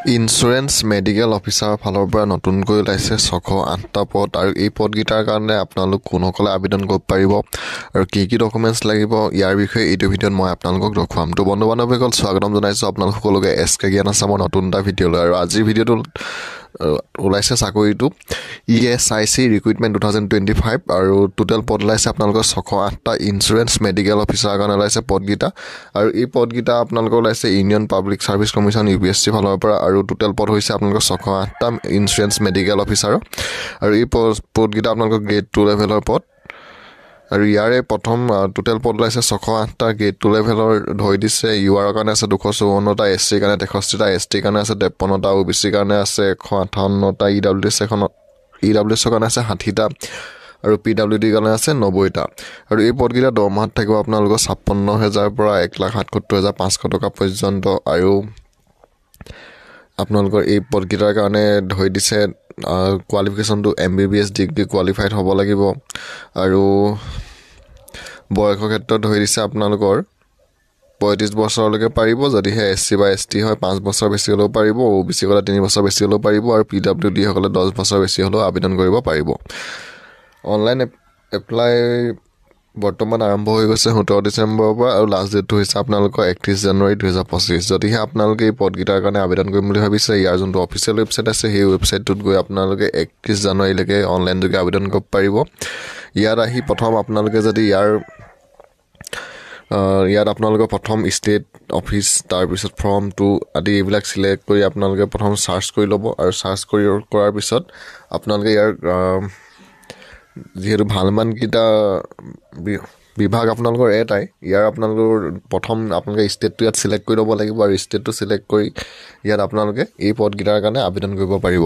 Insurance medical অফিচাৰৰ ফালৰ পৰা নতুনকৈ ওলাইছে 608টা পদ আৰু এই পদকেইটাৰ কাৰণে আপোনালোক কোনসকলে আবেদন কৰিব পাৰিব আৰু কি কি ডকুমেণ্টছ লাগিব ইয়াৰ বিষয়ে এইটো ভিডিঅ'ত মই আপোনালোকক দেখুৱাম। তো বন্ধু বান্ধৱীসকল স্বাগতম জনাইছোঁ আপোনালোক সকলোকে SK জ্ঞান আছামৰ নতুন এটা ভিডিঅ'লৈ। আৰু আজিৰ ভিডিঅ'টোত ওলাইছে চাকৰিটো ESIC ৰিক্ৰুইটমেণ্ট 2025 আৰু টোটেল পদ ওলাইছে আপোনালোকৰ 608টা ইন্স্যুৰেন্স মেডিকেল অফিচাৰৰ কাৰণে ওলাইছে পদকেইটা আৰু এই পদকেইটা আপোনালোকৰ ওলাইছে union public service commission UPSC ফালৰ পৰা আৰু টোটেল পদ হৈছে আপোনালোকৰ 608টা ইন্স্যুৰেন্স মেডিকেল অফিচাৰৰ আৰু এই পদকেইটা আপোনালোকৰ গ্ৰেড 2 লেভেলৰ পদ আৰু ইয়াৰে প্ৰথম টোটেল পদ ওলাইছে 608টা গ্ৰেড 2 লেভেলৰ ধৰি দিছে। UR কাৰণে আছে 254টা, SC কাৰণে 63টা, ST কাৰণে আছে 53টা, OBC কাৰণে আছে 158টা, EWS কাৰণে আছে 60টা আৰু PWD কাৰণে আছে 90টা আৰু এই পদকেইটা দৰমহাত থাকিব আপোনালোকৰ 56,000 পৰা 1,77,500 টকা পৰ্যন্ত আৰু আপোনালোকৰ এই পদকেইটাৰ কাৰণে ধৰি দিছে কোৱালিফিকেশ্যনটো MBBS ডিগ্ৰী কোৱালিফাইড হ'ব লাগিব আৰু বয়সৰ ক্ষেত্ৰত ধৰি দিছে আপোনালোকৰ 35 বছৰলৈকে পাৰিব, যদিহে SC বা ST হয় 5 বছৰ বেছি হ'লেও পাৰিব, OBC ক'লে 3 বছৰ বেছি হ'লেও পাৰিব আৰু PWD সকলে 10 বছৰ বেছি হ'লেও আবেদন কৰিব পাৰিব। অনলাইন এপ্লাই বৰ্তমান আৰম্ভ হৈ গৈছে 17 ডিচেম্বৰৰ পৰা আৰু লাষ্ট ডেটটো হৈছে আপোনালোকৰ 31 জানুৱাৰী 2025। যদিহে আপোনালোকে এই পদকেইটাৰ কাৰণে আবেদন কৰিম বুলি ভাবিছে, ইয়াৰ যোনটো অফিচিয়েল ৱেবছাইট আছে সেই ৱেবছাইটটোত গৈ আপোনালোকে 31 জানুৱাৰীলৈকে অনলাইনযোগে আবেদন কৰিব পাৰিব। ইয়াত আহি প্ৰথম আপোনালোকে যদি ইয়াত আপোনালোকৰ প্ৰথম ষ্টেট অফিচ, তাৰপিছত ফৰ্ম 2 আদি এইবিলাক চিলেক্ট কৰি আপোনালোকে প্ৰথম চাৰ্চ কৰি ল'ব আৰু চাৰ্চ কৰাৰ পিছত আপোনালোকে ইয়াৰ যিহেতু ভালমানকেইটা বিভাগ আপোনালোকৰ এটাই, ইয়াৰ আপোনালোকৰ প্ৰথম আপোনালোকে ষ্টেটটো ইয়াত চিলেক্ট কৰি ল'ব লাগিব আৰু ষ্টেটটো চিলেক্ট কৰি ইয়াত আপোনালোকে এই পদকেইটাৰ কাৰণে আবেদন কৰিব পাৰিব।